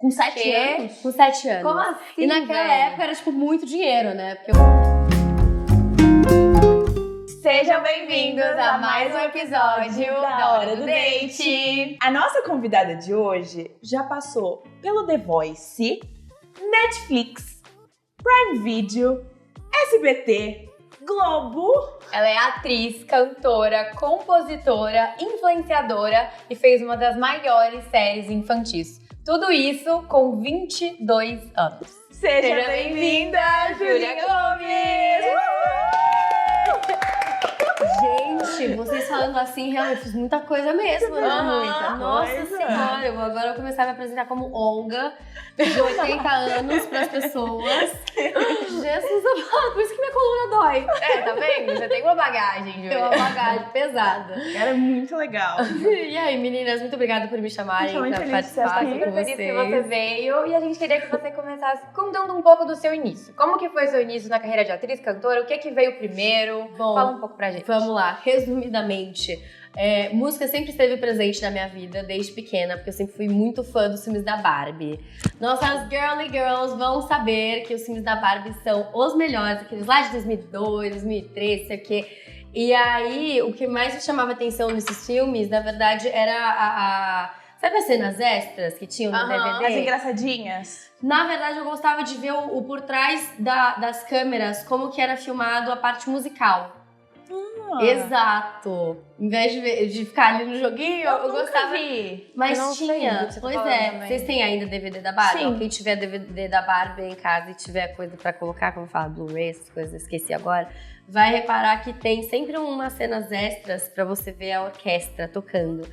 Com 7 anos? Com 7 anos. Como assim, E naquela velho? época era, tipo, muito dinheiro, né? Porque Sejam bem-vindos a mais um episódio da Hora do Date. A nossa convidada de hoje já passou pelo The Voice, Netflix, Prime Video, SBT, Globo. Ela é atriz, cantora, compositora, influenciadora e fez uma das maiores séries infantis. Tudo isso com 22 anos. Seja bem-vinda, Júlia Gomes! Gente, vocês falando assim, realmente, eu fiz muita coisa mesmo, né? Muita Nossa coisa. senhora, eu agora vou começar a me apresentar como Olga, de 80 anos pras pessoas. Jesus amado, por isso que minha coluna dói. Tá vendo? Você tem uma bagagem, Tem Júlia. uma bagagem pesada. Ela é muito legal. E aí, meninas, muito obrigada por me chamarem Muito pra feliz de você participar estar aqui aqui. com Feliz vocês. que você veio e a gente queria que você começasse contando um pouco do seu início. Como que foi seu início na carreira de atriz, cantora? O que veio primeiro? Bom, Fala um pouco pra gente. Vamos lá, resumidamente. Música sempre esteve presente na minha vida desde pequena, porque eu sempre fui muito fã dos filmes da Barbie. Nossas girly girls vão saber que os filmes da Barbie são os melhores, aqueles lá de 2002, 2003, sei o quê. E aí, o que mais me chamava atenção nesses filmes, na verdade, era sabe as cenas extras que tinham no DVD? As engraçadinhas. Na verdade, eu gostava de ver o por trás das câmeras, como que era filmado a parte musical. Exato. Em vez de ficar ali no joguinho, eu gostava. Vi. Mas Eu não sei tinha. do que você tá Pois falando é. também. Vocês têm ainda DVD da Barbie? Sim. Ó, quem tiver DVD da Barbie em casa e tiver coisa pra colocar, como fala, Blu-ray, essas coisas, eu esqueci agora, vai reparar que tem sempre umas cenas extras pra você ver a orquestra tocando.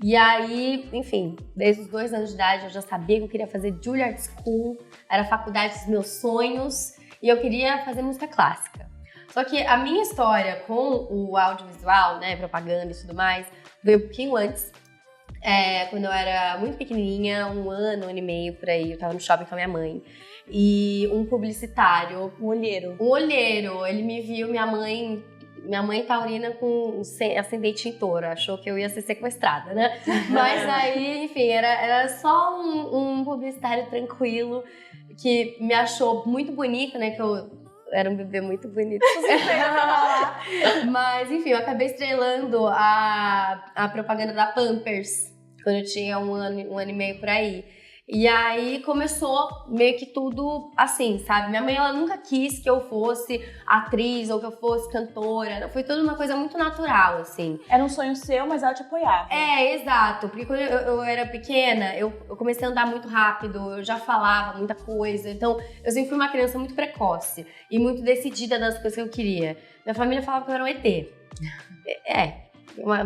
E aí, enfim, desde os 2 anos de idade eu já sabia que eu queria fazer Juilliard School, era a faculdade dos meus sonhos, e eu queria fazer música clássica. Só que a minha história com o audiovisual, né, propaganda e tudo mais, veio um pouquinho antes. Quando eu era muito pequenininha, 1 ano e meio por aí, eu tava no shopping com a minha mãe. E um publicitário, Um olheiro. ele me viu, minha mãe taurina com ascendente em touro, achou que eu ia ser sequestrada, né? Mas aí, enfim, era só um publicitário tranquilo que me achou muito bonita, né? Que eu era um bebê muito bonito. Mas, enfim, eu acabei estrelando a propaganda da Pampers quando eu tinha 1 ano e meio por aí. E aí começou meio que tudo assim, sabe? Minha mãe, ela nunca quis que eu fosse atriz ou que eu fosse cantora. Foi tudo uma coisa muito natural, assim. Era um sonho seu, mas ela te apoiava. Exato. Porque quando eu era pequena, eu comecei a andar muito rápido, eu já falava muita coisa. Então, eu sempre fui uma criança muito precoce e muito decidida das coisas que eu queria. Minha família falava que eu era um ET.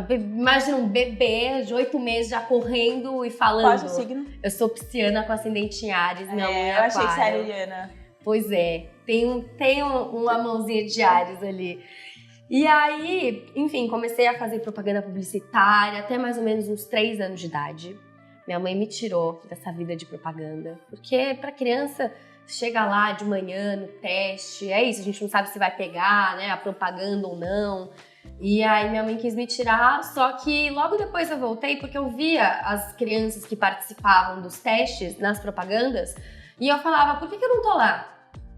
Imagina um bebê de 8 meses já correndo e falando. Qual é o signo? Eu sou pisciana com ascendente em Áries, minha mãe é eu achei que você era aquário. Eliana. Pois é, tem uma mãozinha de Áries ali. E aí, enfim, comecei a fazer propaganda publicitária até mais ou menos uns 3 anos de idade. Minha mãe me tirou dessa vida de propaganda, porque pra criança chega lá de manhã no teste, é isso, a gente não sabe se vai pegar, né, a propaganda ou não. E aí minha mãe quis me tirar, só que logo depois eu voltei porque eu via as crianças que participavam dos testes nas propagandas e eu falava, por que eu não tô lá?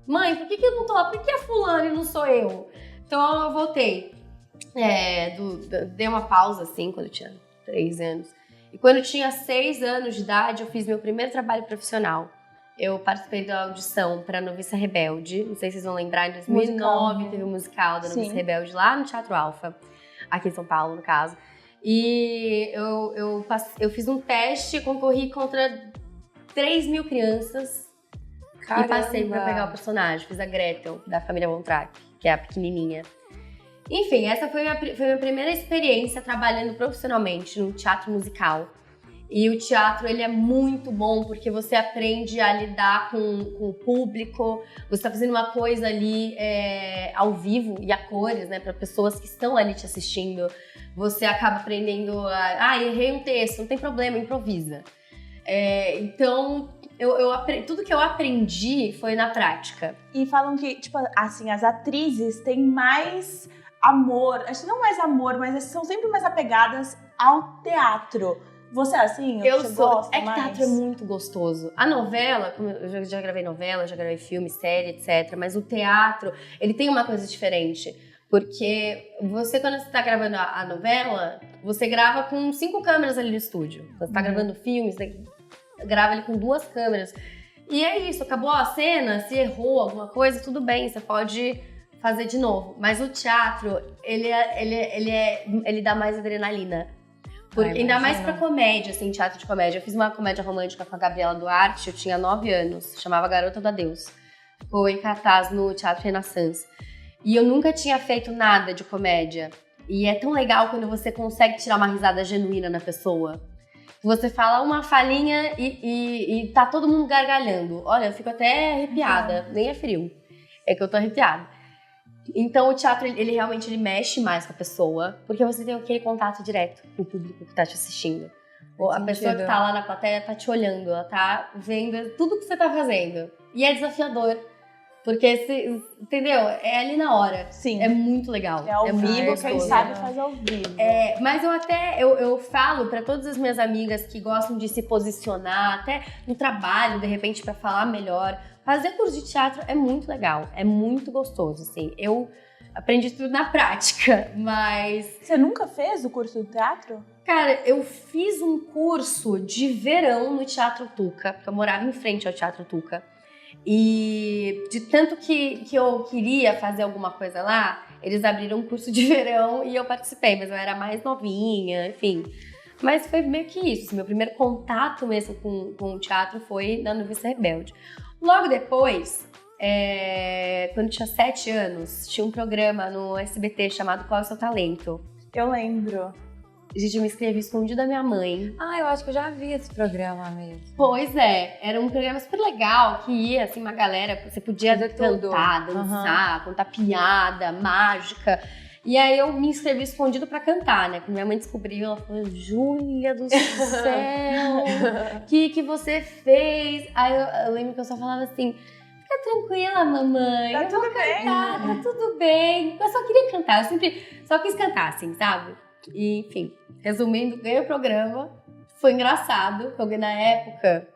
Mãe, por que eu não tô lá? Por que é fulano e não sou eu? Então eu voltei. Dei uma pausa assim quando eu tinha 3 anos. E quando eu tinha 6 anos de idade, eu fiz meu primeiro trabalho profissional. Eu participei da audição para Noviça Rebelde, não sei se vocês vão lembrar, em 2009 teve um musical da Noviça Rebelde lá no Teatro Alfa, aqui em São Paulo, no caso. E eu fiz um teste, concorri contra 3.000 crianças. Caramba. E passei para pegar o personagem, fiz a Gretel, da família Von Trapp, que é a pequenininha. Enfim, essa foi a minha primeira experiência trabalhando profissionalmente no teatro musical. E o teatro, ele é muito bom porque você aprende a lidar com o público, você tá fazendo uma coisa ali ao vivo e a cores, né, para pessoas que estão ali te assistindo. Você acaba aprendendo errei um texto, não tem problema, improvisa. Então, tudo que eu aprendi foi na prática. E falam que, tipo, assim, as atrizes têm mais amor, acho que não mais amor, mas são sempre mais apegadas ao teatro. Você é assim? Eu Você sou. gosta É que mais? teatro é muito gostoso. A novela, como eu já gravei novela, já gravei filme, série, etc. Mas o teatro, ele tem uma coisa diferente. Porque você, quando você tá gravando a novela, você grava com 5 câmeras ali no estúdio. Quando você tá gravando filme, você grava ali com 2 câmeras. E é isso, acabou a cena, se errou alguma coisa, tudo bem, você pode fazer de novo. Mas o teatro, ele dá mais adrenalina. Porque, ainda mais pra comédia, assim, teatro de comédia. Eu fiz uma comédia romântica com a Gabriela Duarte, eu tinha 9 anos, chamava Garota do Adeus. Ficou em cartaz no Teatro Renaissance. E eu nunca tinha feito nada de comédia. E é tão legal quando você consegue tirar uma risada genuína na pessoa. Você fala uma falinha e tá todo mundo gargalhando. Olha, eu fico até arrepiada, nem é frio. É que eu tô arrepiada. Então o teatro, ele realmente mexe mais com a pessoa, porque você tem aquele contato direto com o público que tá te assistindo. A pessoa que tá lá na plateia tá te olhando, ela tá vendo tudo que você tá fazendo. E é desafiador, porque, entendeu? É ali na hora. Sim. É muito legal. É ao vivo, gostoso. quem sabe faz ao vivo. Mas eu falo pra todas as minhas amigas que gostam de se posicionar, até no trabalho, de repente, pra falar melhor. Fazer curso de teatro é muito legal, é muito gostoso, assim. Eu aprendi tudo na prática, mas... Você nunca fez o curso de teatro? Cara, eu fiz um curso de verão no Teatro Tuca, porque eu morava em frente ao Teatro Tuca. E de tanto que eu queria fazer alguma coisa lá, eles abriram um curso de verão e eu participei, mas eu era mais novinha, enfim. Mas foi meio que isso, meu primeiro contato mesmo com o teatro foi na Noviça Rebelde. Logo depois, quando eu tinha 7 anos, tinha um programa no SBT chamado Qual é o Seu Talento? Eu lembro. Gente, eu me inscrevi escondido da minha mãe. Eu acho que eu já vi esse programa mesmo. Pois é, era um programa super legal, que ia, assim, uma galera, você podia cantar, dançar, contar piada, mágica. E aí eu me inscrevi escondido pra cantar, né? Quando minha mãe descobriu, ela falou, Júlia do céu, o que você fez? Aí eu lembro que eu só falava assim, fica tranquila, mamãe, Tá eu vou tudo bem. cantar, tá tudo bem. Eu só queria cantar, eu sempre só quis cantar, assim, sabe? E, enfim, resumindo, ganhei o programa, foi engraçado, porque na época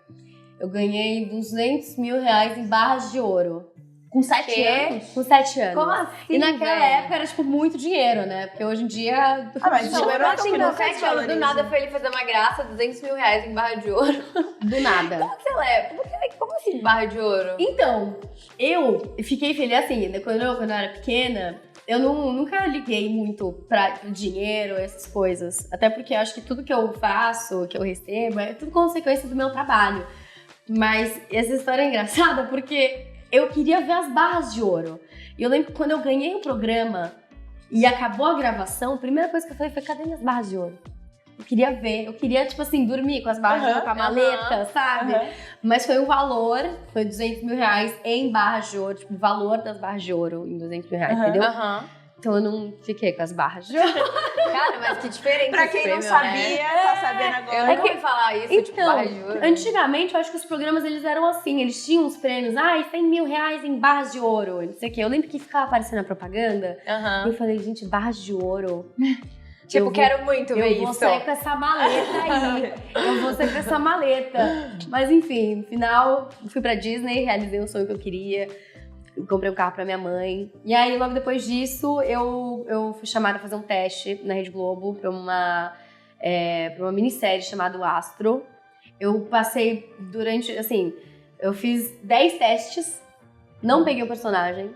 eu ganhei R$200 mil em barras de ouro. Com 7 anos? Com 7 anos. Como assim, E naquela velho? época era, tipo, muito dinheiro, né? Porque hoje em dia... mas Não, dinheiro eu é acho que que não não, 7 anos do nada foi ele fazer uma graça, R$200 mil em barra de ouro. Do nada. Como que você leva? Como assim barra de ouro? Então, eu fiquei feliz, assim, né? Quando eu era pequena, eu nunca liguei muito pra dinheiro, essas coisas. Até porque eu acho que tudo que eu faço, que eu recebo, é tudo consequência do meu trabalho. Mas essa história é engraçada porque eu queria ver as barras de ouro. E eu lembro que quando eu ganhei o programa e acabou a gravação, a primeira coisa que eu falei foi, cadê minhas barras de ouro? Eu queria ver, eu queria, tipo assim, dormir com as barras de ouro, com a maleta, sabe? Mas foi um valor, foi R$200 mil em barras de ouro, tipo, o valor das barras de ouro em R$200 mil, entendeu? Então eu não fiquei com as barras de ouro. Cara, mas que diferente. Pra esse quem não prêmio, sabia, né? tá sabendo agora. Eu nunca ouvi falar isso, tipo, barra de ouro. Antigamente, eu acho que os programas, eles eram assim, eles tinham uns prêmios, R$100 mil em barras de ouro, não sei o quê. Eu lembro que ficava aparecendo na propaganda, e eu falei, gente, barras de ouro... Tipo, quero muito ver isso. Eu vou sair com essa maleta aí. Eu vou sair com essa maleta. Mas enfim, no final, fui pra Disney, realizei o sonho que eu queria. Comprei um carro pra minha mãe. E aí, logo depois disso, eu fui chamada a fazer um teste na Rede Globo pra uma minissérie chamada O Astro. Eu passei durante, assim, eu fiz 10 testes, não peguei o personagem.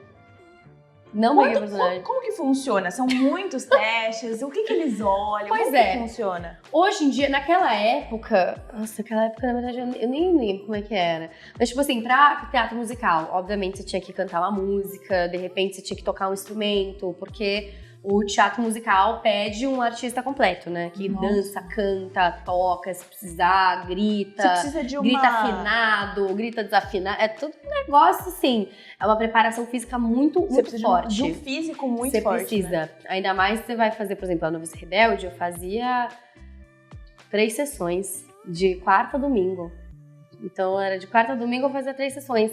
Como que funciona? São muitos testes? O que eles olham? Pois Como que funciona? Hoje em dia, naquela época... Nossa, naquela época, na verdade, eu nem lembro como é que era. Mas, tipo assim, pra teatro musical, obviamente você tinha que cantar uma música, de repente você tinha que tocar um instrumento, porque o teatro musical pede um artista completo, né? Que dança, canta, toca, se precisar, grita. Você precisa de uma... Grita afinado, grita desafinado. É tudo um negócio, assim. É uma preparação física muito forte. De um físico muito forte. Você precisa. Né? Ainda mais você vai fazer, por exemplo, a Noviça Rebelde, eu fazia 3 sessões, de quarta a domingo. Então, era de quarta a domingo eu fazia 3 sessões.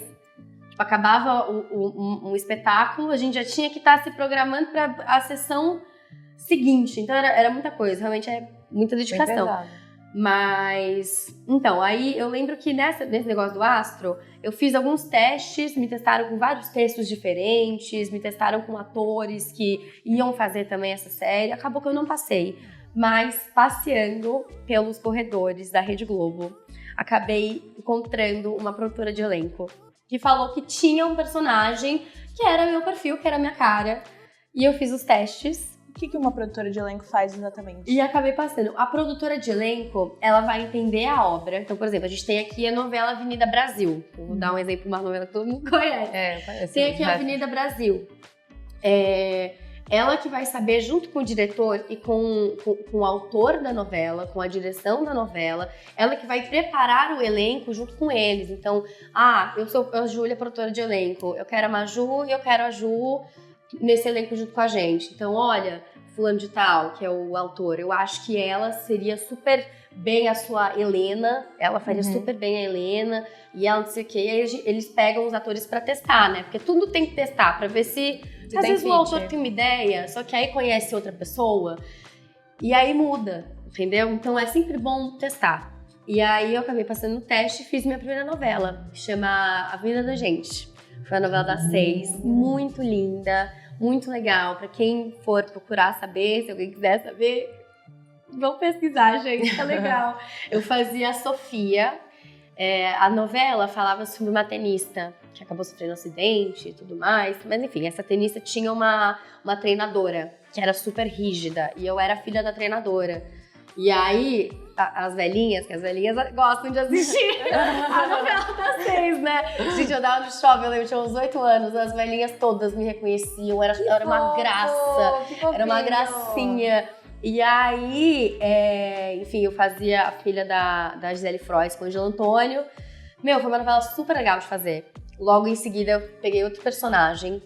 Tipo, acabava um espetáculo, a gente já tinha que estar se programando para a sessão seguinte. Então, era muita coisa, realmente é muita dedicação. Mas, então, aí eu lembro que nesse negócio do astro, eu fiz alguns testes, me testaram com vários textos diferentes, me testaram com atores que iam fazer também essa série. Acabou que eu não passei, mas passeando pelos corredores da Rede Globo, acabei encontrando uma produtora de elenco que falou que tinha um personagem que era meu perfil, que era minha cara, e eu fiz os testes. O que uma produtora de elenco faz exatamente? E acabei passando. A produtora de elenco, ela vai entender a obra. Então, por exemplo, a gente tem aqui a novela Avenida Brasil. Eu vou dar um exemplo de uma novela que todo mundo conhece. Conheço. Tem aqui a Avenida Brasil. Ela que vai saber, junto com o diretor e com o autor da novela, com a direção da novela, ela que vai preparar o elenco junto com eles. Então, eu sou a Júlia, produtora de elenco. Eu quero a Maju e eu quero a Ju nesse elenco junto com a gente. Então, olha, fulano de tal, que é o autor, eu acho que ela seria super bem a sua Helena, ela faria super bem a Helena, e ela não sei o que, e aí eles pegam os atores pra testar, né? Porque tudo tem que testar, pra ver se às vezes o autor tem uma ideia, só que aí conhece outra pessoa, e aí muda, entendeu? Então é sempre bom testar. E aí eu acabei passando no teste e fiz minha primeira novela, que chama A Vida da Gente. Foi a novela das 6, muito linda, muito legal. Pra quem for procurar saber, se alguém quiser saber, vão pesquisar, gente, tá legal. Eu fazia a Sofia. A novela falava sobre uma tenista que acabou sofrendo um acidente e tudo mais. Mas enfim, essa tenista tinha uma treinadora que era super rígida. E eu era filha da treinadora. E aí, as velhinhas gostam de assistir a novela das 6, né? Gente, eu dava no shopping, eu lembro, eu tinha uns 8 anos, as velhinhas todas me reconheciam, era uma graça, era uma gracinha. E aí, enfim, eu fazia a filha da Gisele Frois com o Angelo Antônio. Meu, foi uma novela super legal de fazer. Logo em seguida, eu peguei outro personagem,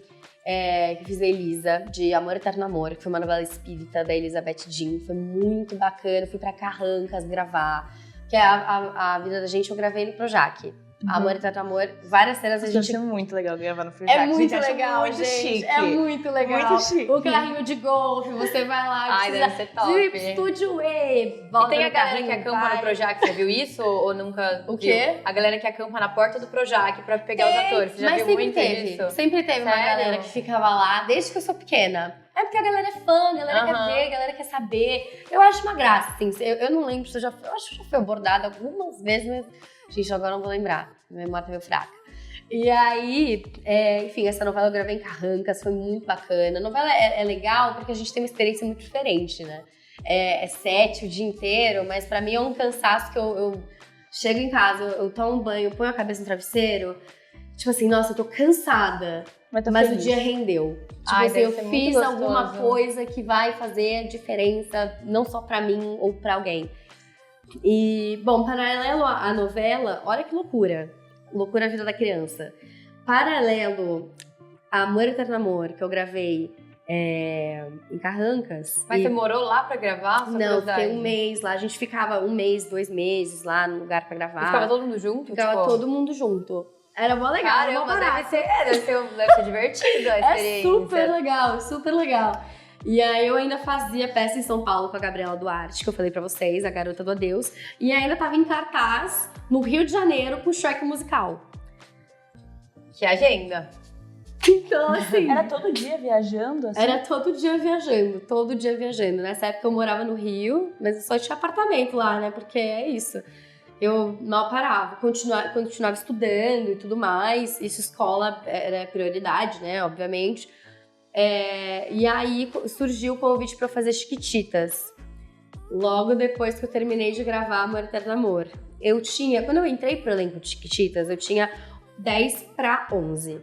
que fiz a Elisa, de Amor Eterno Amor, que foi uma novela espírita da Elizabeth Jean. Foi muito bacana, fui pra Carrancas gravar, que é a vida da gente, eu gravei no Projac. Amor Eterno Amor, várias cenas a gente... É muito legal gravar no Projac. É muito gente, legal, muito gente. chique. É muito legal. Muito chique. O carrinho de golfe, você vai lá... Ai, deve ser top. Estúdio E, E tem a galera que acampa no Projac, você viu isso ou nunca viu? O quê? A galera que acampa na porta do Projac pra pegar os atores. Você já viu muito isso? Sempre teve uma Sério? galera que ficava lá, desde que eu sou pequena. É porque a galera é fã, a galera quer ver, a galera quer saber. Eu acho uma graça, assim. Eu não lembro se eu acho que já foi abordada algumas vezes, mas... Gente, agora não vou lembrar. Minha memória tá meio fraca. E aí, enfim, essa novela eu gravei em Carrancas, foi muito bacana. A novela é legal porque a gente tem uma experiência muito diferente, né? É set o dia inteiro, mas pra mim é um cansaço que eu chego em casa, eu tomo um banho, ponho a cabeça no travesseiro, tipo assim, nossa, eu tô cansada, mas o dia rendeu. Tipo assim, eu fiz alguma coisa que vai fazer diferença, não só pra mim ou pra alguém. E, bom, paralelo à novela, olha que loucura. Loucura a vida da criança. Paralelo a Amor Eterno Amor, que eu gravei em Carrancas. Mas você morou lá pra gravar? Não, fiquei um mês lá. A gente ficava 1 mês, 2 meses lá no lugar pra gravar. E ficava todo mundo junto? Ficava todo mundo junto. Era mó legal. Caramba, deve ser divertido a experiência. É super legal, super legal. E aí eu ainda fazia peça em São Paulo com a Gabriela Duarte, que eu falei pra vocês, a Garota do Adeus. E ainda tava em cartaz no Rio de Janeiro com o Shrek musical. Que agenda. Então, assim... Era todo dia viajando? Assim? Era todo dia viajando. Nessa época eu morava no Rio, mas eu só tinha apartamento lá, né? Porque é isso. Eu mal parava, continuava estudando e tudo mais. Isso, escola era prioridade, né? Obviamente. E aí surgiu o convite pra eu fazer Chiquititas. Logo depois que eu terminei de gravar Amor Eterno Amor. Quando eu entrei pro elenco de Chiquititas, eu tinha 10 pra 11.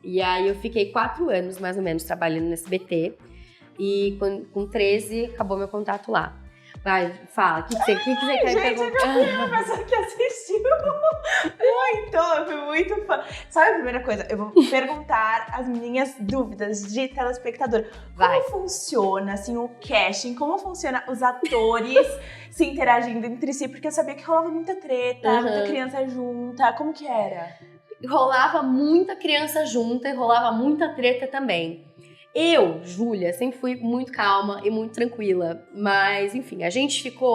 E aí eu fiquei 4 anos, mais ou menos, trabalhando no SBT. E com 13, acabou meu contato lá. Vai, fala, o que você quer perguntar? A pessoa que assistiu muito, eu fui muito fã. Sabe a primeira coisa? Eu vou perguntar as minhas dúvidas de telespectador. Como funciona, assim, o casting? Como funciona os atores se interagindo entre si? Porque eu sabia que rolava muita treta, muita criança junta. Como que era? Rolava muita criança junta e rolava muita treta também. Eu, Júlia, sempre fui muito calma e muito tranquila, mas enfim,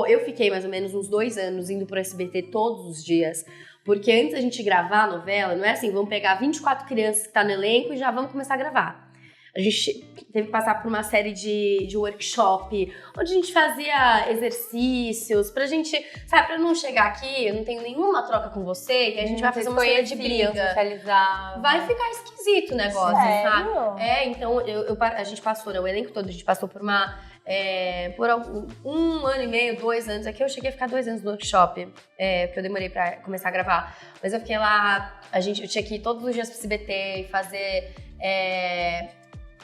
eu fiquei mais ou menos uns 2 anos indo pro SBT todos os dias, porque antes da gente gravar a novela, não é assim, vamos pegar 24 crianças que tá no elenco e já vamos começar a gravar. A gente teve que passar por uma série de workshop, onde a gente fazia exercícios, pra gente, sabe, pra não chegar aqui, eu não tenho nenhuma troca com você, que a gente vai fazer uma cena de briga. Socializar. Vai ficar esquisito o negócio, Sério? sabe? Então a gente passou, né, o elenco todo, a gente passou por por um ano e meio, 2 anos. Aqui eu cheguei a ficar 2 anos no workshop, porque eu demorei pra começar a gravar. Mas eu fiquei lá, eu tinha que ir todos os dias pro CBT e fazer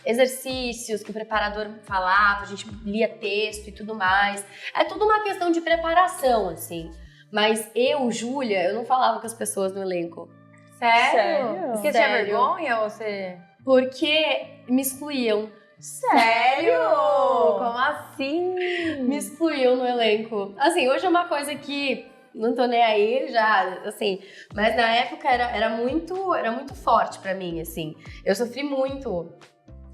exercícios que o preparador falava, a gente lia texto e tudo mais. É tudo uma questão de preparação, assim. Mas eu, Júlia, eu não falava com as pessoas no elenco. Sério? Você tinha Sério. vergonha ou você... Porque me excluíam. Sério? Como assim? Me excluíam no elenco. Assim, hoje é uma coisa que não tô nem aí já, assim. Mas na época era muito forte pra mim, assim. Eu sofri muito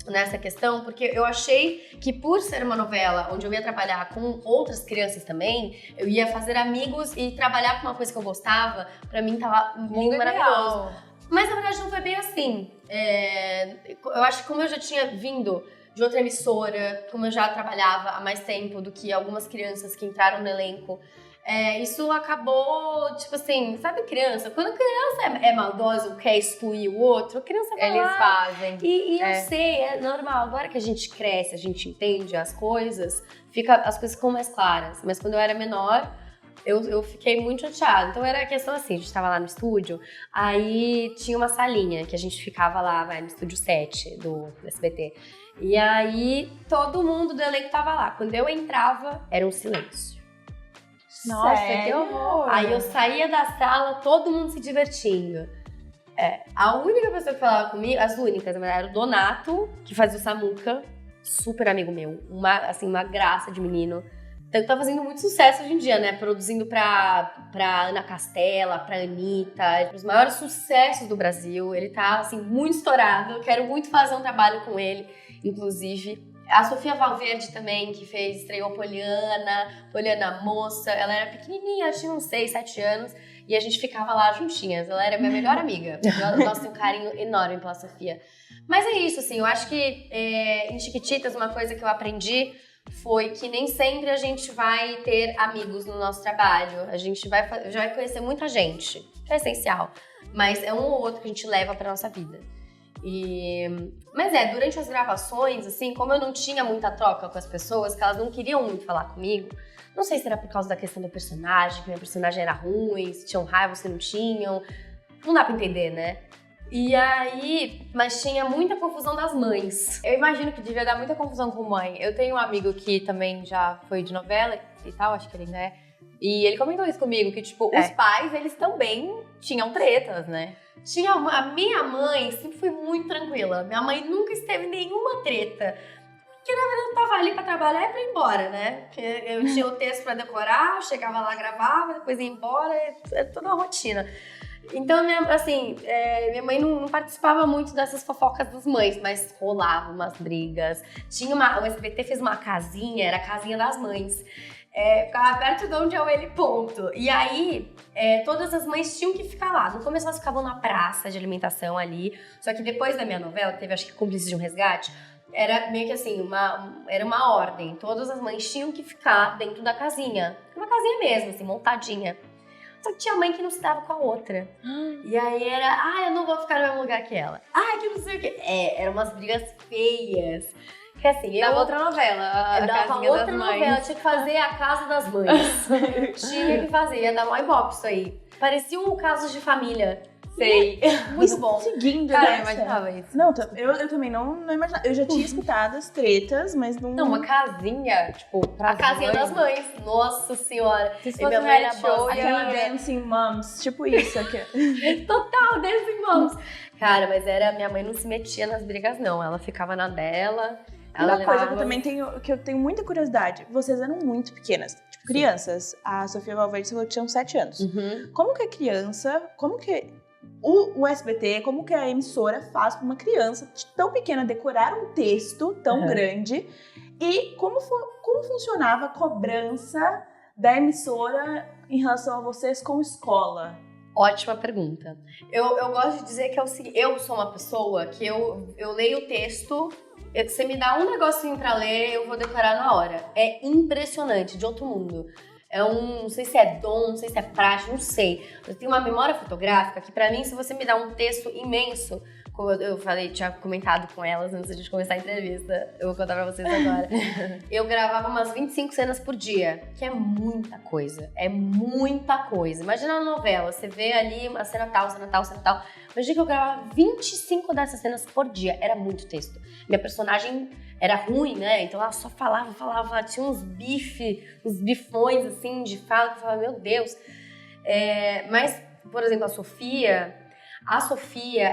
nessa questão, porque eu achei que por ser uma novela onde eu ia trabalhar com outras crianças também, eu ia fazer amigos e trabalhar com uma coisa que eu gostava, pra mim tava muito maravilhoso. Mas na verdade não foi bem assim. Eu acho que como eu já tinha vindo de outra emissora, como eu já trabalhava há mais tempo do que algumas crianças que entraram no elenco, isso acabou, tipo assim, sabe criança? Quando a criança é maldosa ou quer excluir o outro, a criança vai Eles lá. fazem. E eu sei, é normal. Agora que a gente cresce, a gente entende as coisas, as coisas ficam mais claras. Mas quando eu era menor, eu fiquei muito chateada. Então era a questão assim, a gente tava lá no estúdio, aí tinha uma salinha que a gente ficava lá, no estúdio 7 do SBT. E aí todo mundo do elenco tava lá. Quando eu entrava, era um silêncio. Nossa, que Sério? horror. Aí eu saía da sala, todo mundo se divertindo. A única pessoa que falava comigo, as únicas, na verdade, era o Donato, que fazia o Samuca, super amigo meu, uma graça de menino. Tá fazendo muito sucesso hoje em dia, né? Produzindo pra Ana Castela, pra Anitta, os maiores sucessos do Brasil. Ele tá, assim, muito estourado. Eu quero muito fazer um trabalho com ele, inclusive. A Sofia Valverde também, que estreou Poliana Moça. Ela era pequenininha, tinha uns 6, 7 anos. E a gente ficava lá juntinhas. Ela era minha melhor amiga. Eu gosto de um carinho enorme pela Sofia. Mas é isso, assim. Eu acho que em Chiquititas, uma coisa que eu aprendi foi que nem sempre a gente vai ter amigos no nosso trabalho. A gente já vai conhecer muita gente, que é essencial. Mas é um ou outro que a gente leva pra nossa vida. Mas durante as gravações, assim, como eu não tinha muita troca com as pessoas, que elas não queriam muito falar comigo, não sei se era por causa da questão do personagem, que minha personagem era ruim, se tinham raiva, se não tinham, não dá pra entender, né? E aí, mas tinha muita confusão das mães. Eu imagino que devia dar muita confusão com mãe. Eu tenho um amigo que também já foi de novela e tal, acho que ele ainda é. E ele comentou isso comigo, que tipo, os pais, eles também tinham tretas, né? A minha mãe sempre foi muito tranquila. Minha mãe nunca esteve em nenhuma treta. Porque na verdade eu tava ali pra trabalhar e pra ir embora, né? Porque eu tinha o texto pra decorar, eu chegava lá, gravava, depois ia embora, é toda uma rotina. Então, minha mãe não participava muito dessas fofocas das mães, mas rolava umas brigas. O SBT fez uma casinha, era a casinha das mães. Ficava perto de onde é o L ponto. E aí, todas as mães tinham que ficar lá. No começo elas ficavam na praça de alimentação ali. Só que depois da minha novela, teve acho que Cúmplices de um Resgate, era meio que assim, era uma ordem. Todas as mães tinham que ficar dentro da casinha. Uma casinha mesmo, assim, montadinha. Só que tinha mãe que não se dava com a outra. E aí era, eu não vou ficar no mesmo lugar que ela. Que não sei o quê. Eram umas brigas feias. Que assim, Dava outra novela, a dava casinha outra das mães. novela, tinha que fazer a casa das mães. Tinha que fazer, ia dar mó ibope isso aí. Parecia um caso de família. Sei. Muito bom. Seguindo, Cara, eu nessa. imaginava isso. Não, eu também não imaginava. Eu já tinha escutado as tretas, mas não... Não, uma casinha, tipo, pra A casinha das mães. Nossa senhora. Se E fosse minha um mãe era reality show, boss. Aquela ia... Dancing Moms, tipo isso aqui. Total, Dancing Moms. Cara, mas minha mãe não se metia nas brigas, não. Ela ficava na dela. Ela Uma coisa levava... que eu tenho muita curiosidade. Vocês eram muito pequenas, crianças. A Sofia Valverde falou que tinham 7 anos. Uhum. Como que a criança, como que o SBT, como que a emissora faz para uma criança tão pequena decorar um texto tão grande e como funcionava a cobrança da emissora em relação a vocês como escola? Ótima pergunta. Eu gosto de dizer que é o seguinte, eu sou uma pessoa que eu leio o texto, você me dá um negocinho pra ler, eu vou decorar na hora. É impressionante, de outro mundo. Não sei se é dom, não sei se é prática, não sei. Eu tenho uma memória fotográfica que pra mim, se você me dá um texto imenso, como eu falei, tinha comentado com elas antes de começar a entrevista, eu vou contar pra vocês agora. Eu gravava umas 25 cenas por dia, que é muita coisa. É muita coisa. Imagina uma novela, você vê ali uma cena tal, cena tal, cena tal. Imagina que eu gravava 25 dessas cenas por dia. Era muito texto. Minha personagem era ruim, né? Então ela só falava, tinha uns bifões assim de fala, que eu falava, meu Deus. Mas, por exemplo, a Sofia,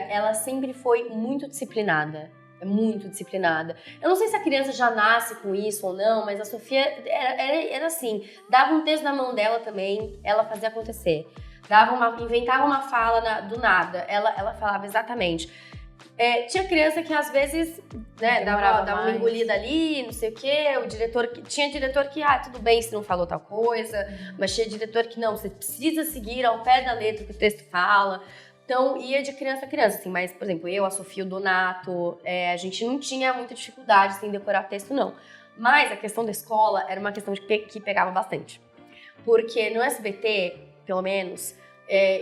ela sempre foi muito disciplinada. É muito disciplinada. Eu não sei se a criança já nasce com isso ou não, mas a Sofia era assim, dava um texto na mão dela também, ela fazia acontecer. Inventava uma fala do nada, ela falava exatamente. Tinha criança que às vezes, né, dava uma engolida ali, não sei o quê, tinha diretor que, tudo bem se não falou tal coisa, mas tinha diretor que não, você precisa seguir ao pé da letra que o texto fala. Então, ia de criança a criança, assim, mas, por exemplo, eu, a Sofia, o Donato, a gente não tinha muita dificuldade assim, em decorar texto, não. Mas a questão da escola era uma questão que pegava bastante. Porque no SBT, pelo menos,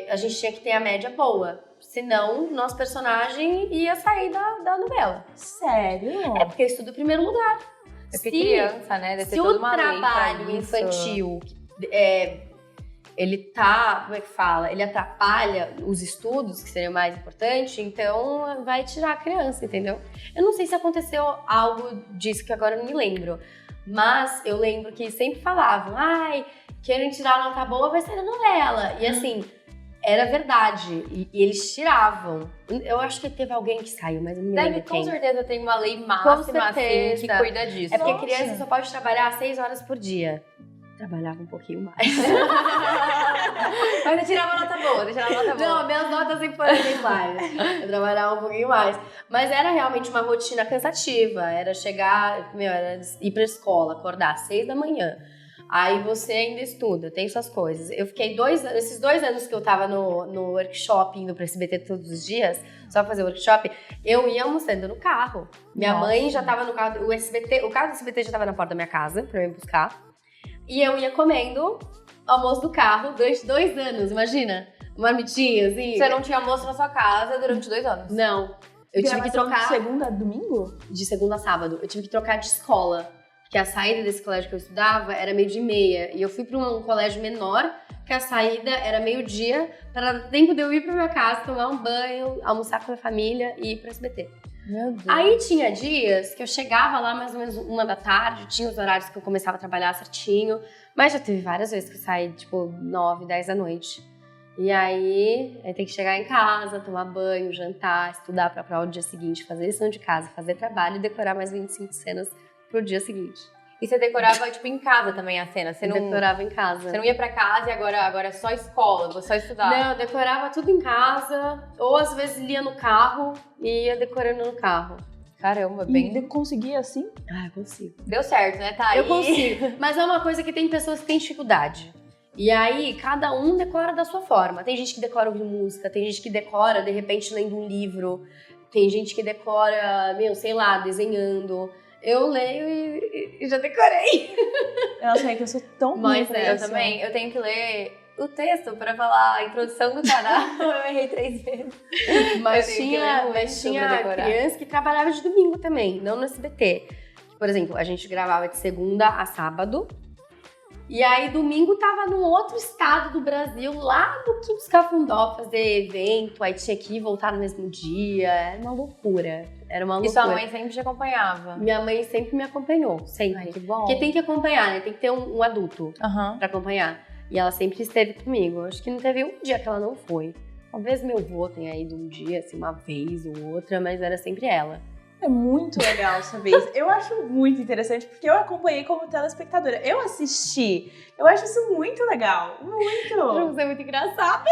a gente tinha que ter a média boa. Senão, nosso personagem ia sair da novela. Sério? É porque eu estudo em primeiro lugar. É porque criança, né? Deve ter toda uma lei pra trabalho isso. infantil, ele como é que fala? Ele atrapalha os estudos, que seria o mais importante, então vai tirar a criança, entendeu? Eu não sei se aconteceu algo disso que agora eu não me lembro. Mas eu lembro que sempre falavam, querem tirar a nota boa, vai sair da novela. E assim, era verdade. E eles tiravam. Eu acho que teve alguém que saiu, mas eu não me lembro quem. Com certeza tem uma lei máxima assim, que cuida disso. É porque criança só pode trabalhar 6 horas por dia. Trabalhava um pouquinho mais. Mas eu tirava nota boa, Não, minhas notas sempre foram exemplares. Eu trabalhava um pouquinho mais. Mas era realmente uma rotina cansativa. Era chegar, era ir pra escola, acordar às 6 da manhã. Aí você ainda estuda, tem suas coisas. Eu fiquei esses 2 anos que eu tava no workshop, indo pra SBT todos os dias, só pra fazer workshop, eu ia almoçando no carro. Minha mãe já tava no carro, o carro do SBT já tava na porta da minha casa, pra eu me buscar. E eu ia comendo almoço do carro durante 2 anos, imagina? Uma marmitinha, assim. Você não tinha almoço na sua casa durante 2 anos? Não. Eu tive que trocar... De segunda a domingo? De segunda a sábado. Eu tive que trocar de escola. Porque a saída desse colégio que eu estudava era 12:30. E eu fui pra um colégio menor, que a saída era 12:00, para dar tempo de eu ir pra minha casa, tomar um banho, almoçar com a minha família e ir pro SBT. Meu Deus. Aí tinha dias que eu chegava lá mais ou menos 1 da tarde, tinha os horários que eu começava a trabalhar certinho, mas já teve várias vezes que eu saí, tipo, 9, 10 da noite. E aí tem que chegar em casa, tomar banho, jantar, estudar pra prova do dia seguinte, fazer lição de casa, fazer trabalho e decorar mais 25 cenas pro dia seguinte. E você decorava, tipo, em casa também a cena? Você não decorava em casa. Você não ia pra casa e agora é só escola, vou só estudar? Não, eu decorava tudo em casa, ou às vezes lia no carro e ia decorando no carro. Caramba, bem... E conseguia assim? Eu consigo. Deu certo, né? Tá aí. Eu consigo, mas é uma coisa que tem pessoas que têm dificuldade. E aí, cada um decora da sua forma. Tem gente que decora ouvindo música, tem gente que decora, de repente, lendo um livro, tem gente que decora, sei lá, desenhando. Eu leio e já decorei. Nossa, é que eu sou tão ruim Mas pra eu isso. também, eu tenho que ler o texto pra falar a introdução do canal. Eu errei 3 vezes. Mas Eu tenho que ler muito tinha pra decorar. criança que trabalhava de domingo também, não no SBT. Por exemplo, a gente gravava de segunda a sábado. E aí, domingo, tava num outro estado do Brasil, lá no Quincos Cafundó, fazer evento. Aí tinha que ir voltar no mesmo dia. Era uma loucura. E sua mãe sempre te acompanhava? Minha mãe sempre me acompanhou, sempre. Ai, que bom. Porque tem que acompanhar, né? Tem que ter um adulto Aham. pra acompanhar. E ela sempre esteve comigo. Acho que não teve um dia que ela não foi. Talvez meu avô tenha ido um dia, assim, uma vez ou outra, mas era sempre ela. É muito legal saber isso. Eu acho muito interessante, porque eu acompanhei como telespectadora. Eu assisti. Eu acho isso muito legal. Muito. Você é muito engraçado.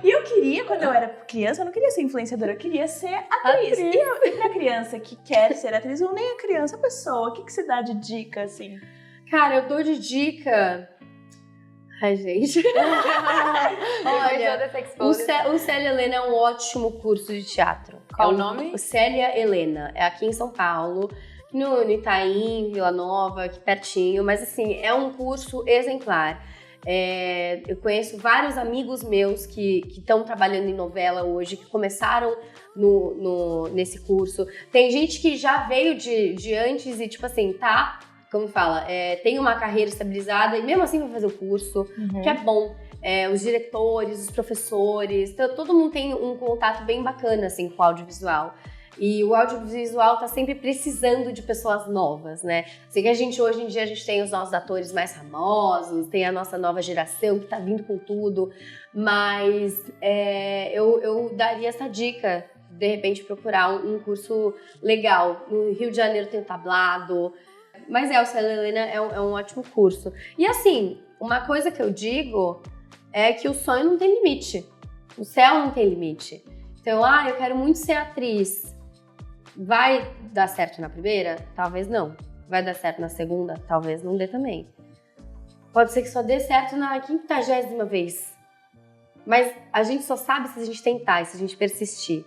E eu queria, quando eu era criança, eu não queria ser influenciadora, eu queria ser atriz. E pra criança que quer ser atriz, ou nem a criança, a pessoa, o que você dá de dica, assim? Cara, eu dou de dica... Ai, gente. Olha, O Célia Helena é um ótimo curso de teatro. Qual o nome? O Célia Helena. É aqui em São Paulo, no Itaim, Vila Nova, aqui pertinho. Mas, assim, é um curso exemplar. Eu conheço vários amigos meus que estão trabalhando em novela hoje, que começaram nesse curso. Tem gente que já veio de antes e, tipo assim, tá... Como fala, tem uma carreira estabilizada e mesmo assim vai fazer o curso, que é bom. Os diretores, os professores, todo mundo tem um contato bem bacana assim, com o audiovisual. E o audiovisual tá sempre precisando de pessoas novas, né? Sei que hoje em dia a gente tem os nossos atores mais famosos, tem a nossa nova geração que tá vindo com tudo, mas eu daria essa dica, de repente procurar um curso legal. No Rio de Janeiro tem o Tablado, mas o Célia Helena é um ótimo curso. E assim, uma coisa que eu digo é que o sonho não tem limite. O céu não tem limite. Então, eu quero muito ser atriz. Vai dar certo na primeira? Talvez não. Vai dar certo na segunda? Talvez não dê também. Pode ser que só dê certo na 50ª vez. Mas a gente só sabe se a gente tentar e se a gente persistir.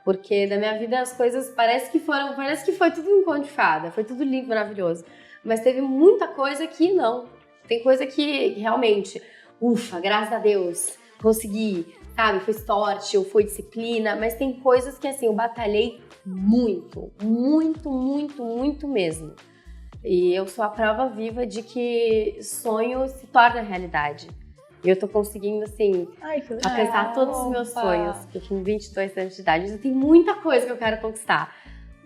Porque na minha vida as coisas parece que foi tudo um conto de fada, foi tudo lindo, maravilhoso. Mas teve muita coisa que não. Tem coisa que realmente, ufa, graças a Deus, consegui, sabe? Foi sorte ou foi disciplina, mas tem coisas que assim, eu batalhei muito, muito, muito, muito mesmo. E eu sou a prova viva de que sonho se torna realidade. E eu tô conseguindo, assim, alcançar todos os meus sonhos. Eu com 22 anos de idade, tem muita coisa que eu quero conquistar.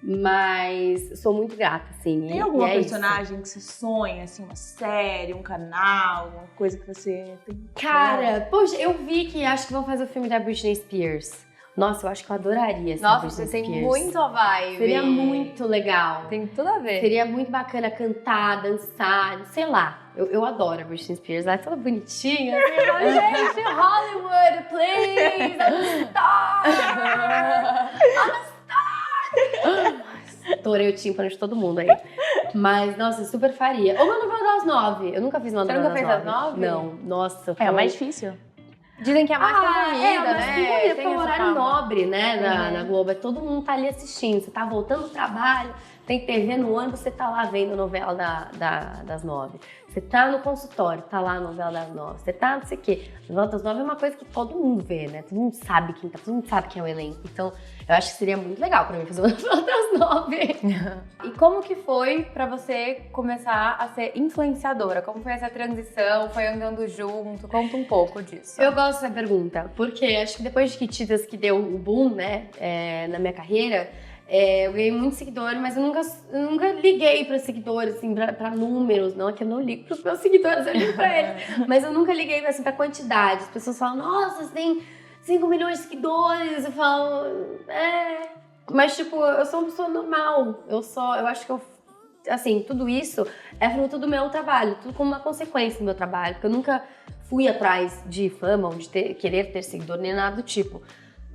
Mas sou muito grata, assim. Tem alguma personagem que você sonha, assim, uma série, um canal, alguma coisa que você tem? Cara, poxa, eu vi que acho que vão fazer o filme da Britney Spears. Nossa, eu acho que eu adoraria essa Britney você Spears. tem muito vibe. Seria muito legal. Tem tudo a ver. Seria muito bacana cantar, dançar, sei lá. Eu adoro a Britney Spears, ela é toda bonitinha. Assim, gente, Hollywood, please, I'm a star! I'm a star! Estourei o tímpano de todo mundo aí. Mas, nossa, eu super faria. Ou uma novela das 9. Eu nunca fiz uma novela das 9. Você nunca fez das 9? Não, nossa. É o mais difícil. Dizem que é a mais consumida, né? Porque é um horário nobre, né, na Globo. Todo mundo tá ali assistindo. Você tá voltando do trabalho, tem TV no ônibus, você tá lá vendo a novela das 9. Você tá no consultório, tá lá a novela das 9. Você tá não sei o quê. A novela das 9 é uma coisa que todo mundo vê, né? Todo mundo sabe quem tá, todo mundo sabe quem é o elenco. Então, eu acho que seria muito legal pra mim fazer uma novela das 9. E como que foi pra você começar a ser influenciadora? Como foi essa transição? Foi andando junto? Conta um pouco disso. Eu gosto dessa pergunta, porque acho que depois de Kititas que deu o boom, né, na minha carreira, eu ganhei muito seguidor, mas eu nunca liguei pra seguidores, assim, pra números. Não é que eu não ligo pros meus seguidores, eu ligo pra eles. Mas eu nunca liguei, assim, pra quantidade. As pessoas falam, nossa, você tem 5 milhões de seguidores. Eu falo, Mas, tipo, eu sou uma pessoa normal. Eu acho que assim, tudo isso é fruto do meu trabalho, tudo como uma consequência do meu trabalho. Porque eu nunca fui atrás de fama ou de querer ter seguidor, nem nada do tipo.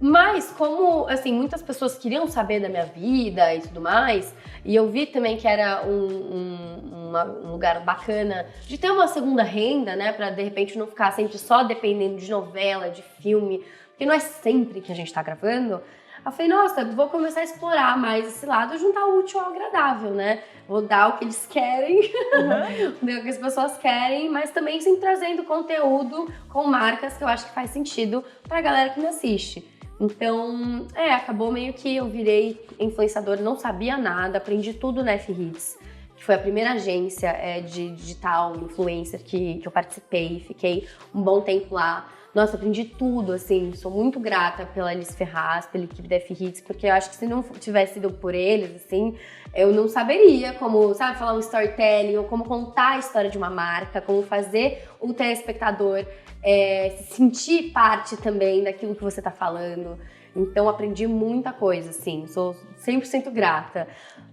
Mas como, assim, muitas pessoas queriam saber da minha vida e tudo mais, e eu vi também que era um lugar bacana de ter uma segunda renda, né, pra de repente não ficar sempre só dependendo de novela, de filme, porque não é sempre que a gente tá gravando. Eu falei, nossa, vou começar a explorar mais esse lado, juntar o útil ao agradável, né? Vou dar o que eles querem, dar o que as pessoas querem, mas também sempre trazendo conteúdo com marcas que eu acho que faz sentido pra galera que me assiste. Então, acabou meio que eu virei influenciadora, não sabia nada, aprendi tudo na F-Hits, que foi a primeira agência de digital influencer que eu participei, fiquei um bom tempo lá. Nossa, aprendi tudo, assim, sou muito grata pela Alice Ferraz, pela equipe da F-Hits, porque eu acho que se não tivesse sido por eles, assim, eu não saberia como, sabe, falar um storytelling, ou como contar a história de uma marca, como fazer o telespectador se sentir parte também daquilo que você tá falando. Então, aprendi muita coisa, assim, sou 100% grata.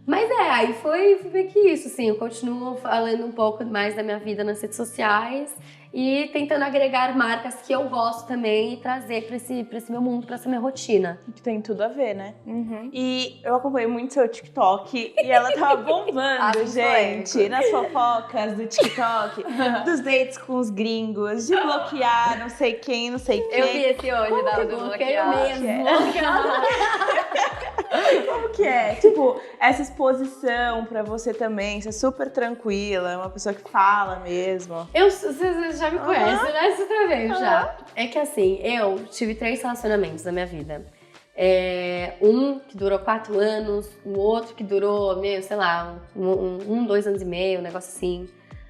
Mas aí foi meio que isso, assim, eu continuo falando um pouco mais da minha vida nas redes sociais e tentando agregar marcas que eu gosto também e trazer pra esse meu mundo, pra essa minha rotina. Que tem tudo a ver, né? E eu acompanhei muito seu TikTok e ela tava bombando, gente, nas fofocas do TikTok, dos dates com os gringos, de bloquear não sei quem, não sei quem. Eu vi esse hoje, da do bloqueio mesmo. Como que é? Tipo, essa exposição pra você também, você é super tranquila, é uma pessoa que fala mesmo. Você já me conhece, né? Você tá vendo já. É que assim, eu tive 3 relacionamentos na minha vida. Um que durou 4 anos, o outro que durou, sei lá, 2 anos e meio, um negócio assim.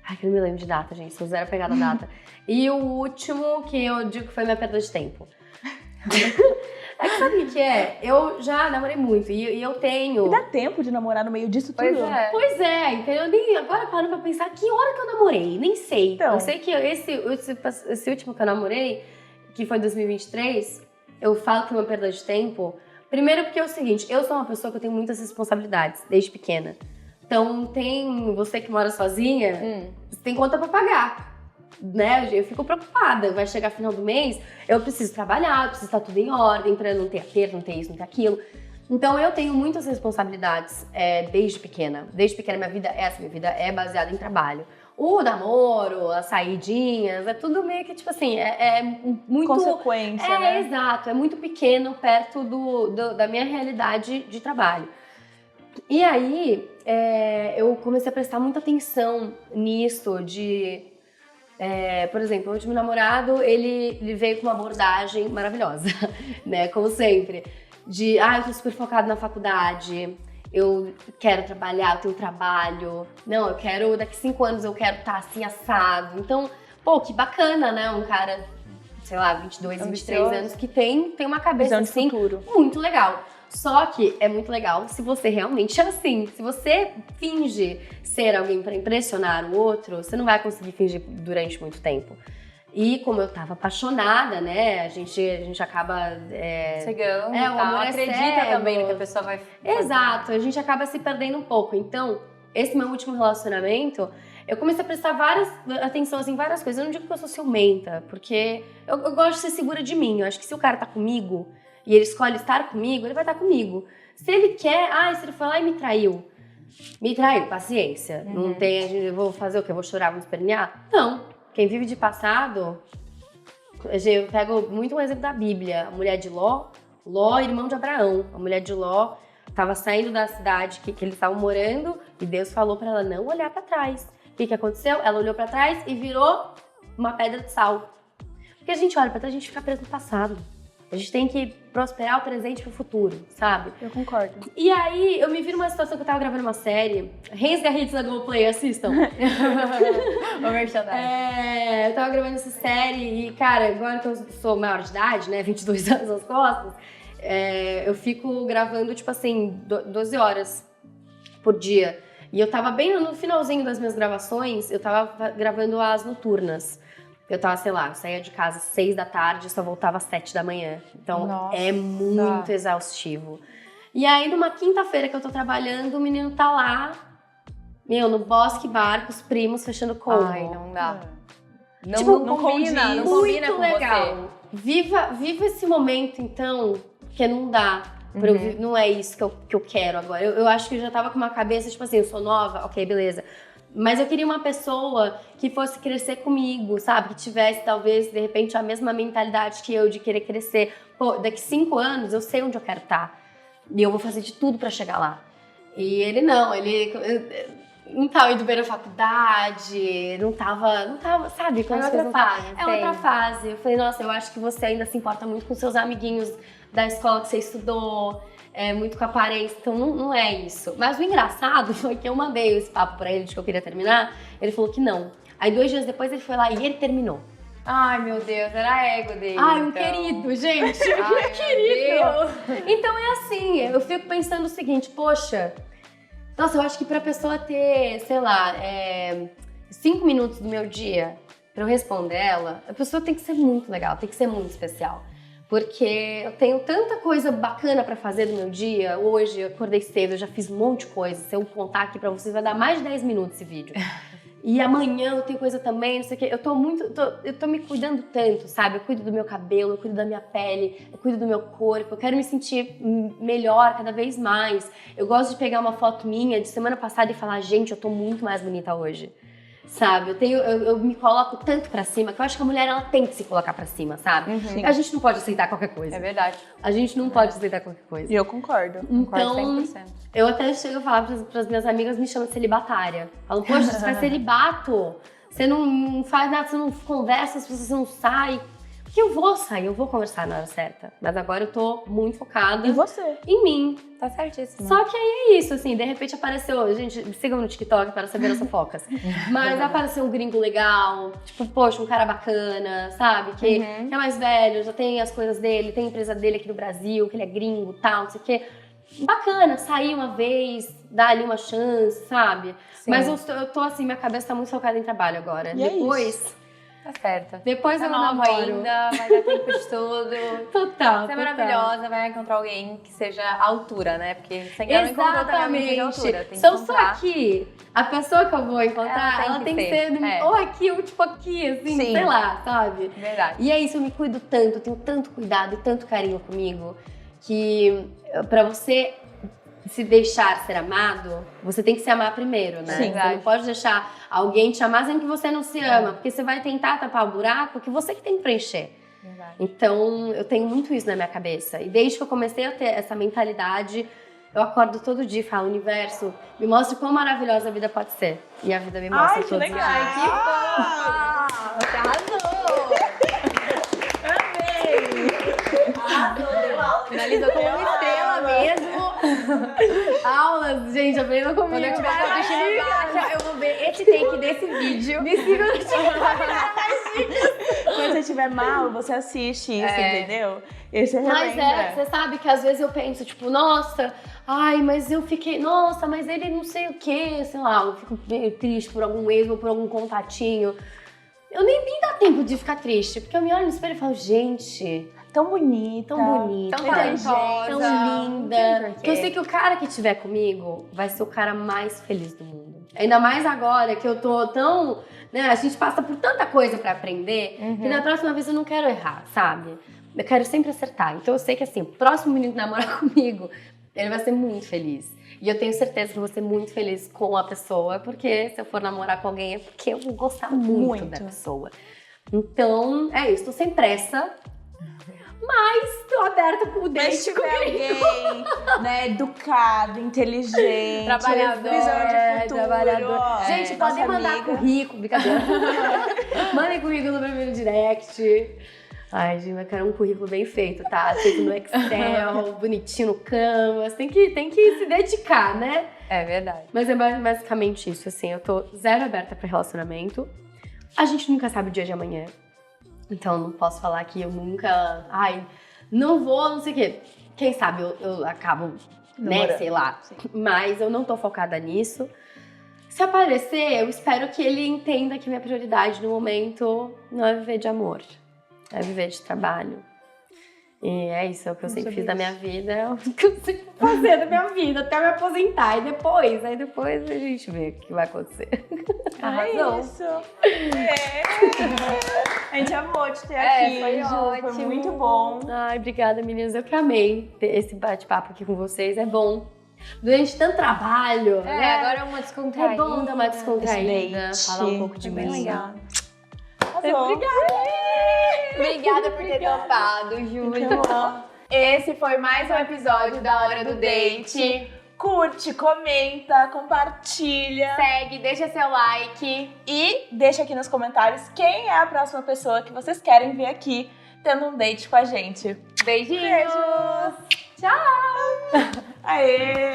Ai, que eu não me lembro de data, gente, sou zero pegada a data. E o último que eu digo que foi minha perda de tempo. É que sabe o que é? Eu já namorei muito e eu tenho... E dá tempo de namorar no meio disso tudo? Pois é, entendeu? Nem agora parando pra pensar que hora que eu namorei, nem sei. Então. Eu sei que esse último que eu namorei, que foi em 2023, eu falo que foi uma perda de tempo. Primeiro porque é o seguinte, eu sou uma pessoa que eu tenho muitas responsabilidades, desde pequena. Então você que mora sozinha, você tem conta pra pagar. Né? Eu fico preocupada, vai chegar final do mês, eu preciso trabalhar, eu preciso estar tudo em ordem pra não ter aperto, não ter isso, não ter aquilo. Então eu tenho muitas responsabilidades desde pequena. Desde pequena minha vida é baseada em trabalho. O namoro, as saidinhas, é tudo meio que tipo assim, é muito... Consequência, né? Exato, é muito pequeno perto da minha realidade de trabalho. E aí, eu comecei a prestar muita atenção nisso por exemplo, o último namorado, ele veio com uma abordagem maravilhosa, né? Como sempre. Eu tô super focado na faculdade, eu quero trabalhar, eu tenho trabalho. Não, daqui 5 anos eu quero estar assim, assado. Então, que bacana, né? Um cara, sei lá, 22, 23 anos que tem uma cabeça assim, futuro. Muito legal. Só que é muito legal se você realmente é assim. Se você finge ser alguém pra impressionar o outro, você não vai conseguir fingir durante muito tempo. E como eu tava apaixonada, né, a gente acaba... Cegando, o amor acredita também no que a pessoa vai fazer. Exato, a gente acaba se perdendo um pouco. Então, esse meu último relacionamento, eu comecei a prestar atenção assim, em várias coisas. Eu não digo que eu sou ciumenta, porque eu gosto de ser segura de mim. Eu acho que se o cara tá comigo e ele escolhe estar comigo, ele vai estar comigo. Se ele quer, se ele foi lá e me traiu, paciência. Não tem, eu vou fazer o quê? Eu vou chorar, vou espernear? Não. Quem vive de passado, eu pego muito um exemplo da Bíblia. A mulher de Ló, irmão de Abraão. A mulher de Ló estava saindo da cidade que eles estavam morando e Deus falou para ela não olhar para trás. O que aconteceu? Ela olhou para trás e virou uma pedra de sal. Porque a gente olha para trás, a gente fica preso no passado. A gente tem que prosperar o presente pro futuro, sabe? Eu concordo. E aí, eu me vi numa situação que eu tava gravando uma série. Reis Garridos da Globoplay, assistam. O merchandising. Eu tava gravando essa série e, cara, agora que eu sou maior de idade, né, 22 anos nas costas, eu fico gravando, tipo assim, 12 horas por dia. E eu tava bem no finalzinho das minhas gravações, eu tava gravando as noturnas. Eu tava, sei lá, eu saía de casa às 6 da tarde e só voltava às 7 da manhã. Então, é muito exaustivo. E aí, numa quinta-feira que eu tô trabalhando, o menino tá lá, no Bosque Bar, com os primos, fechando combo. Ai, não dá. Não combina com muito legal. você. Viva esse momento, então, porque não dá. Não é isso que eu quero agora. Eu acho que eu já tava com uma cabeça, tipo assim, eu sou nova, ok, beleza. Mas eu queria uma pessoa que fosse crescer comigo, sabe? Que tivesse, talvez, de repente, a mesma mentalidade que eu de querer crescer. Daqui 5 anos eu sei onde eu quero estar. E eu vou fazer de tudo pra chegar lá. E ele não tava indo bem na faculdade, não tava, sabe? É outra fase. É outra fase. Eu falei, nossa, eu acho que você ainda se importa muito com seus amiguinhos da escola que você estudou. Muito com a aparência, então não é isso. Mas o engraçado foi que eu mandei esse papo pra ele de que eu queria terminar, ele falou que não. Aí 2 dias depois ele foi lá e ele terminou. Ai, meu Deus, era ego dele. Ai, um então. querido, gente. Ai, querido. Então é assim, eu fico pensando o seguinte, poxa, nossa, eu acho que pra pessoa ter, sei lá, 5 minutos do meu dia, pra eu responder ela, a pessoa tem que ser muito legal, tem que ser muito especial. Porque eu tenho tanta coisa bacana pra fazer do meu dia. Hoje eu acordei cedo, eu já fiz um monte de coisa. Se eu contar aqui pra vocês, vai dar mais de 10 minutos esse vídeo. E amanhã eu tenho coisa também, não sei o quê. Eu tô me cuidando tanto, sabe? Eu cuido do meu cabelo, eu cuido da minha pele, eu cuido do meu corpo. Eu quero me sentir melhor cada vez mais. Eu gosto de pegar uma foto minha de semana passada e falar, gente, eu tô muito mais bonita hoje. Sabe? Eu me coloco tanto pra cima que eu acho que a mulher ela tem que se colocar pra cima, sabe? A gente não pode aceitar qualquer coisa. É verdade. A gente não pode aceitar qualquer coisa. E eu concordo. Concordo Então, 100%. eu até chego a falar pras minhas amigas, me chamam de celibatária. Falam, poxa, você faz celibato. Você não faz nada, você não conversa, você não sai. Porque eu vou sair, eu vou conversar na hora certa. Mas agora eu tô muito focada E você? em mim. Tá certíssimo. Só que aí é isso, assim, de repente apareceu, gente, me sigam no TikTok para saber as fofocas. Mas apareceu um gringo legal, tipo, poxa, um cara bacana, sabe? Que é mais velho, já tem as coisas dele, tem a empresa dele aqui no Brasil, que ele é gringo e tal, não sei o quê. Bacana, sair uma vez, dar ali uma chance, sabe? Sim. Mas eu tô assim, minha cabeça tá muito focada em trabalho agora. E é Depois, Tá certo. depois Tá eu nova namoro. ainda, vai dar tempo de tudo. Total, Você é total. maravilhosa, vai encontrar alguém que seja à altura, né? Porque você ainda não encontrou também alguém de altura. Tem que Se eu sou encontrar. aqui, a pessoa que eu vou encontrar, Ela ela tem tem que que ser ser, é. ou aqui ou tipo aqui, assim, Sim. sei lá, sabe? Verdade. E é isso, eu me cuido tanto, eu tenho tanto cuidado e tanto carinho comigo, que pra você se deixar ser amado, você tem que se amar primeiro, né? Sim. Você não pode deixar alguém te amar sendo que você não se ama, porque você vai tentar tapar o buraco que você que tem que preencher. Verdade. Então, eu tenho muito isso na minha cabeça. E desde que eu comecei a ter essa mentalidade, eu acordo todo dia e falo, universo, me mostre quão maravilhosa a vida pode ser. E a vida me mostra Ai, que todos os legal. dias. Ai, que bom. Você arrasou! Finalizou como uma estrela mesmo. Aulas, gente, aprendam comigo. Quando eu tiver com a autoestima baixa, eu vou ver esse take desse vídeo. Me sigam no TikTok. Quando você estiver mal, você assiste isso, É. entendeu? E você Mas relembra. você sabe que às vezes eu penso, tipo, nossa, ai, mas eu fiquei, nossa, mas ele não sei o quê, sei lá, eu fico meio triste por algum erro ou por algum contatinho. Eu nem me dá tempo de ficar triste, porque eu me olho no espelho e falo, gente, Tão bonita. tão bonita, Tão Inteligente, talentosa. tão Não linda. tem porquê. Que eu sei que o cara que estiver comigo vai ser o cara mais feliz do mundo. Ainda mais agora que eu tô tão, né, a gente passa por tanta coisa pra aprender, que na próxima vez eu não quero errar, sabe? Eu quero sempre acertar. Então eu sei que assim, o próximo menino que namorar comigo, ele vai ser muito feliz. E eu tenho certeza que eu vou ser muito feliz com a pessoa, porque se eu for namorar com alguém é porque eu vou gostar muito da pessoa. Então, é isso, tô sem pressa, mas tô aberta com o Mas date se com tiver alguém, né, educado, inteligente, Trabalhador, visão de futuro. trabalhador. ó, Gente, nossa podem mandar amiga. currículo, brincadeira. Mandem currículo no primeiro direct. Ai, gente, eu quero um currículo bem feito, tá? Feito no Excel, bonitinho no Canvas. Tem que se dedicar, né? É verdade. Mas é basicamente isso, assim. Eu tô zero aberta pra relacionamento. A gente nunca sabe o dia de amanhã. Então, não posso falar que eu nunca... Ai, não vou, não sei o quê. Quem sabe eu acabo, né, Namorando. sei lá. Mas eu não tô focada nisso. Se aparecer, eu espero que ele entenda que minha prioridade no momento não é viver de amor. É viver de trabalho. E é isso, é o que eu sempre fiz da minha vida, é o que eu sempre vou fazer da minha vida, até me aposentar. E depois a gente vê o que vai acontecer. Arrasou. É isso. É. A gente amou te ter É, aqui, foi Ju. Foi ótimo. muito bom. Ai, obrigada, meninas. Eu que amei ter esse bate-papo aqui com vocês. É bom. Durante tanto trabalho, É, né? agora é uma descontraída. É bom dar uma descontraída, Esse falar um date. pouco de É bem mim. legal. Arrasou. Obrigada por ter topado, Júlia. Muito bom. Esse foi mais um episódio da Hora do Date. Curte, comenta, compartilha Segue, deixa seu like. e deixa aqui nos comentários quem é a próxima pessoa que vocês querem ver aqui tendo um date com a gente. Beijinhos. Beijos! Tchau! Aê!